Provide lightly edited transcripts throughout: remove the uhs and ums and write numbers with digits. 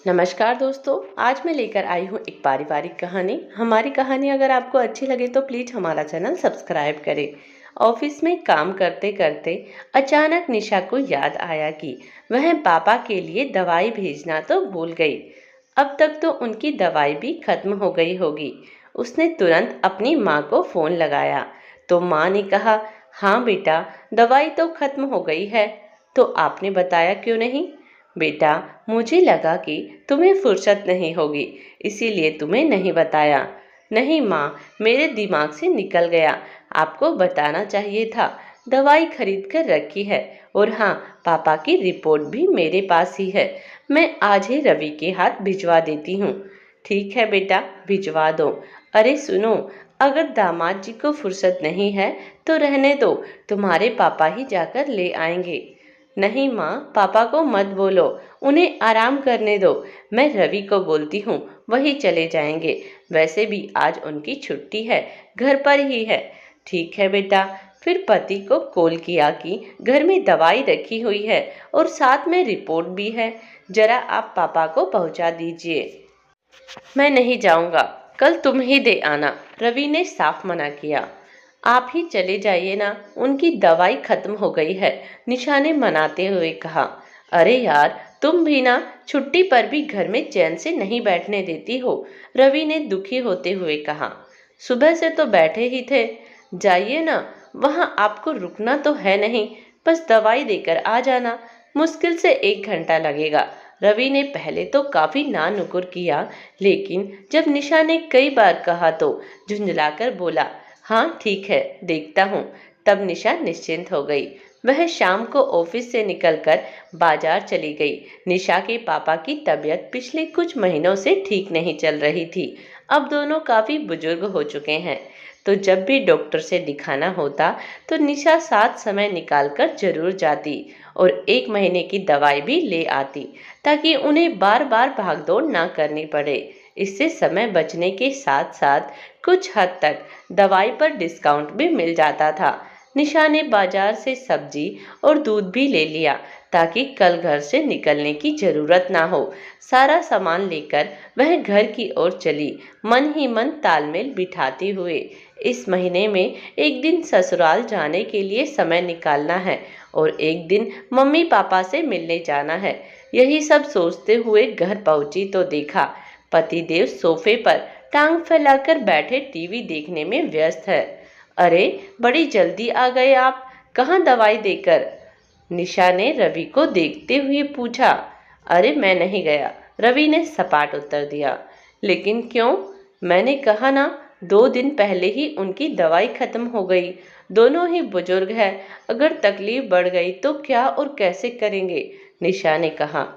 नमस्कार दोस्तों, आज मैं लेकर आई हूँ एक पारिवारिक कहानी। हमारी कहानी अगर आपको अच्छी लगे तो प्लीज़ हमारा चैनल सब्सक्राइब करें। ऑफिस में काम करते करते अचानक निशा को याद आया कि वह पापा के लिए दवाई भेजना तो भूल गई। अब तक तो उनकी दवाई भी खत्म हो गई होगी। उसने तुरंत अपनी माँ को फ़ोन लगाया तो माँ ने कहा, हाँ बेटा, दवाई तो खत्म हो गई है। तो आपने बताया क्यों नहीं? बेटा, मुझे लगा कि तुम्हें फुर्सत नहीं होगी, इसीलिए तुम्हें नहीं बताया। नहीं माँ, मेरे दिमाग से निकल गया, आपको बताना चाहिए था। दवाई खरीद कर रखी है और हाँ, पापा की रिपोर्ट भी मेरे पास ही है। मैं आज ही रवि के हाथ भिजवा देती हूँ। ठीक है बेटा, भिजवा दो। अरे सुनो, अगर दामाद जी को फुर्सत नहीं है तो रहने दो, तुम्हारे पापा ही जाकर ले आएंगे। नहीं माँ, पापा को मत बोलो, उन्हें आराम करने दो। मैं रवि को बोलती हूँ, वही चले जाएंगे। वैसे भी आज उनकी छुट्टी है, घर पर ही है। ठीक है बेटा। फिर पति को कॉल किया कि घर में दवाई रखी हुई है और साथ में रिपोर्ट भी है, जरा आप पापा को पहुँचा दीजिए। मैं नहीं जाऊँगा, कल तुम ही दे आना, रवि ने साफ मना किया। आप ही चले जाइए ना, उनकी दवाई खत्म हो गई है, निशा ने मनाते हुए कहा। अरे यार, तुम भी ना छुट्टी पर भी घर में चैन से नहीं बैठने देती हो, रवि ने दुखी होते हुए कहा। सुबह से तो बैठे ही थे, जाइए ना, वहाँ आपको रुकना तो है नहीं, बस दवाई देकर आ जाना, मुश्किल से 1 घंटा लगेगा। रवि ने पहले तो काफी ना नुकुर किया, लेकिन जब निशा ने कई बार कहा तो झुंझलाकर बोला, हाँ ठीक है, देखता हूँ। तब निशा निश्चिंत हो गई। वह शाम को ऑफिस से निकलकर बाजार चली गई। निशा के पापा की तबीयत पिछले कुछ महीनों से ठीक नहीं चल रही थी। अब दोनों काफी बुजुर्ग हो चुके हैं, तो जब भी डॉक्टर से दिखाना होता तो निशा साथ समय निकालकर जरूर जाती और 1 महीने की दवाई भी ले आती, ताकि उन्हें बार बार भागदौड़ ना करनी पड़े। इससे समय बचने के साथ साथ कुछ हद तक दवाई पर डिस्काउंट भी मिल जाता था। निशा ने बाजार से सब्जी और दूध भी ले लिया, ताकि कल घर से निकलने की जरूरत ना हो। सारा सामान लेकर वह घर की ओर चली, मन ही मन तालमेल बिठाते हुए। इस महीने में एक दिन ससुराल जाने के लिए समय निकालना है और एक दिन मम्मी पापा से मिलने जाना है। यही सब सोचते हुए घर पहुंची तो देखा पतिदेव सोफे पर टांग फैलाकर बैठे टीवी देखने में व्यस्त है। अरे, बड़ी जल्दी आ गए आप, कहाँ दवाई देकर? निशा ने रवि को देखते हुए पूछा। अरे मैं नहीं गया, रवि ने सपाट उत्तर दिया। लेकिन क्यों? मैंने कहा ना, 2 दिन पहले ही उनकी दवाई खत्म हो गई। दोनों ही बुजुर्ग हैं, अगर तकलीफ बढ़ गई तो क्या और कैसे करेंगे? निशा ने कहा।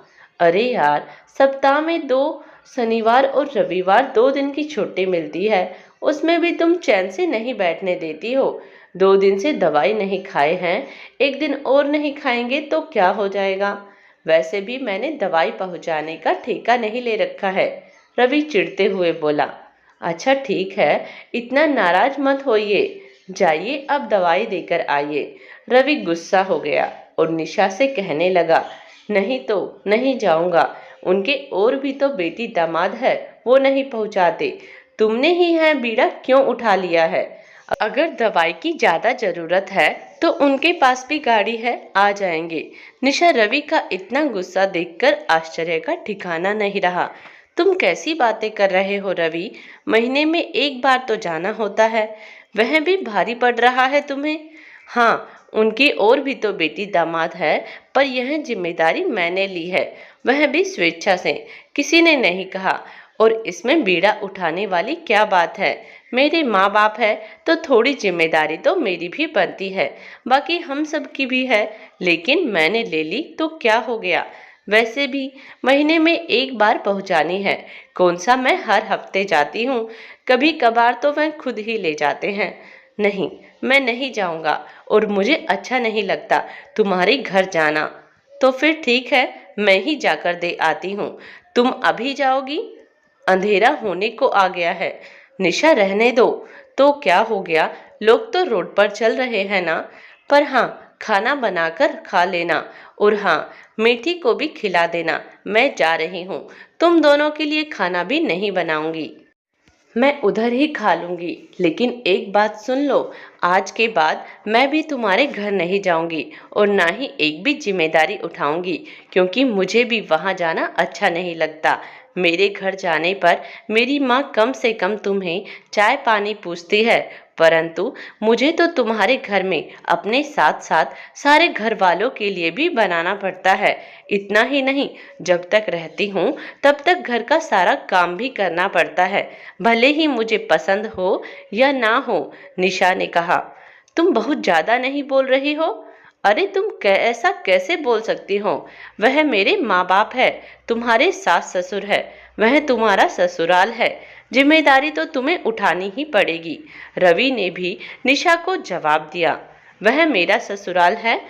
अरे यार, सप्ताह में 2 शनिवार और रविवार 2 दिन की छुट्टी मिलती है, उसमें भी तुम चैन से नहीं बैठने देती हो। 2 दिन से दवाई नहीं खाए हैं, एक दिन और नहीं खाएंगे तो क्या हो जाएगा? वैसे भी मैंने दवाई पहुंचाने का ठेका नहीं ले रखा है, रवि चिढ़ते हुए बोला। अच्छा ठीक है, इतना नाराज मत होइए, जाइए अब दवाई देकर आइए। रवि गुस्सा हो गया और निशा से कहने लगा, नहीं तो नहीं जाऊंगा, उनके और भी तो बेटी दामाद है, वो नहीं पहुंचाते। तुमने ही है बीड़ा क्यों उठा लिया है? अगर दवाई की ज्यादा जरूरत है तो उनके पास भी गाड़ी है, आ जाएंगे। निशा रवि का इतना गुस्सा देखकर आश्चर्य का ठिकाना नहीं रहा। तुम कैसी बातें कर रहे हो रवि, महीने में एक बार तो जाना होता है, वह भी भारी पड़ रहा है तुम्हें? हाँ, उनकी और भी तो बेटी दामाद है, पर यह जिम्मेदारी मैंने ली है, वह भी स्वेच्छा से, किसी ने नहीं कहा। और इसमें बीड़ा उठाने वाली क्या बात है? मेरे माँ बाप है तो थोड़ी जिम्मेदारी तो मेरी भी बनती है, बाकी हम सब की भी है, लेकिन मैंने ले ली तो क्या हो गया? वैसे भी महीने में एक बार पहुंचानी है, कौन सा मैं हर हफ्ते जाती हूँ, कभी कभार तो वह खुद ही ले जाते हैं। नहीं, मैं नहीं जाऊंगा और मुझे अच्छा नहीं लगता तुम्हारे घर जाना। तो फिर ठीक है, मैं ही जाकर दे आती हूँ। तुम अभी जाओगी? अंधेरा होने को आ गया है। निशा रहने दो। तो क्या हो गया, लोग तो रोड पर चल रहे हैं ना। पर हाँ, खाना बनाकर खा लेना और हाँ, मीठी को भी खिला देना। मैं जा रही हूँ, तुम दोनों के लिए खाना भी नहीं बनाऊंगी, मैं उधर ही खा लूंगी। लेकिन एक बात सुन लो, आज के बाद मैं भी तुम्हारे घर नहीं जाऊंगी और ना ही एक भी जिम्मेदारी उठाऊंगी, क्योंकि मुझे भी वहां जाना अच्छा नहीं लगता। मेरे घर जाने पर मेरी माँ कम से कम तुम्हें चाय पानी पूछती है, परंतु मुझे तो तुम्हारे घर में अपने साथ साथ सारे घर वालों के लिए भी बनाना पड़ता है। इतना ही नहीं, जब तक रहती हूँ तब तक घर का सारा काम भी करना पड़ता है, भले ही मुझे पसंद हो या ना हो। निशा ने कहा, तुम बहुत ज्यादा नहीं बोल रही हो? अरे तुम ऐसा कैसे बोल सकती हो? वह मेरे माँ बाप है, तुम्हारे सास ससुर है, वह तुम्हारा ससुराल है, जिम्मेदारी तो तुम्हें उठानी ही पड़ेगी। रवि ने भी निशा को जवाब दिया, वह मेरा ससुराल है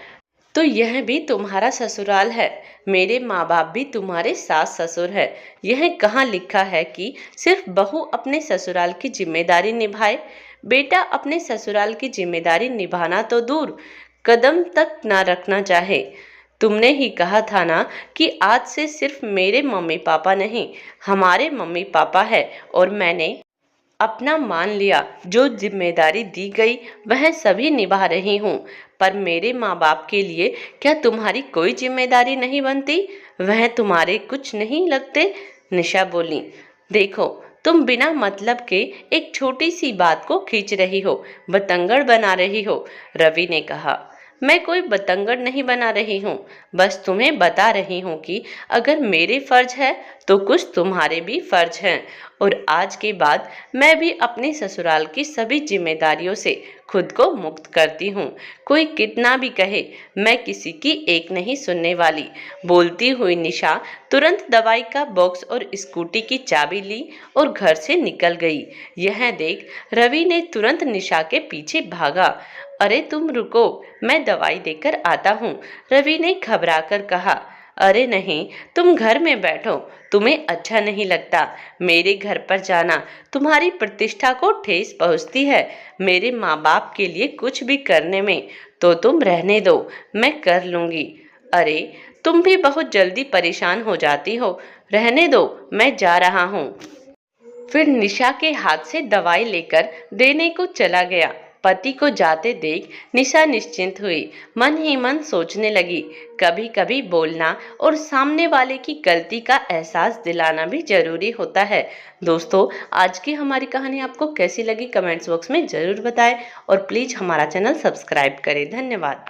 तो यह भी तुम्हारा ससुराल है, मेरे माँ बाप भी तुम्हारे सास ससुर है। यह कहाँ लिखा है कि सिर्फ बहू अपने ससुराल की जिम्मेदारी निभाए? बेटा अपने ससुराल की जिम्मेदारी निभाना तो दूर, कदम तक ना रखना चाहे। तुमने ही कहा था ना कि आज से सिर्फ मेरे मम्मी पापा नहीं, हमारे मम्मी पापा है, और मैंने अपना मान लिया। जो जिम्मेदारी दी गई वह सभी निभा रही हूँ, पर मेरे माँ बाप के लिए क्या तुम्हारी कोई जिम्मेदारी नहीं बनती? वह तुम्हारे कुछ नहीं लगते? निशा बोली, देखो, तुम बिना मतलब के एक छोटी सी बात को खींच रही हो, बतंगड़ बना रही हो। रवि ने कहा, मैं कोई बतंगड़ नहीं बना रही हूँ, बस तुम्हें बता रही हूँ कि अगर मेरे फर्ज है तो कुछ तुम्हारे भी फर्ज हैं, और आज के बाद मैं भी अपने ससुराल की सभी जिम्मेदारियों से खुद को मुक्त करती हूँ। कोई कितना भी कहे, मैं किसी की एक नहीं सुनने वाली। बोलती हुई निशा तुरंत दवाई का बॉक्स और स्कूटी की चाबी ली और घर से निकल गई। यह देख रवि ने तुरंत निशा के पीछे भागा। अरे तुम रुको, मैं दवाई देकर आता हूँ, रवि ने घबराकर कहा। अरे नहीं, तुम घर में बैठो, तुम्हें अच्छा नहीं लगता, मेरे घर पर जाना तुम्हारी प्रतिष्ठा को ठेस पहुंचती है। मेरे माँ बाप के लिए कुछ भी करने में तो तुम रहने दो, मैं कर लूंगी। अरे तुम भी बहुत जल्दी परेशान हो जाती हो, रहने दो, मैं जा रहा हूँ। फिर निशा के हाथ से दवाई लेकर देने को चला गया। पति को जाते देख निशा निश्चिंत हुई, मन ही मन सोचने लगी, कभी कभी बोलना और सामने वाले की गलती का एहसास दिलाना भी जरूरी होता है। दोस्तों, आज की हमारी कहानी आपको कैसी लगी कमेंट्स बॉक्स में जरूर बताएं और प्लीज हमारा चैनल सब्सक्राइब करें। धन्यवाद।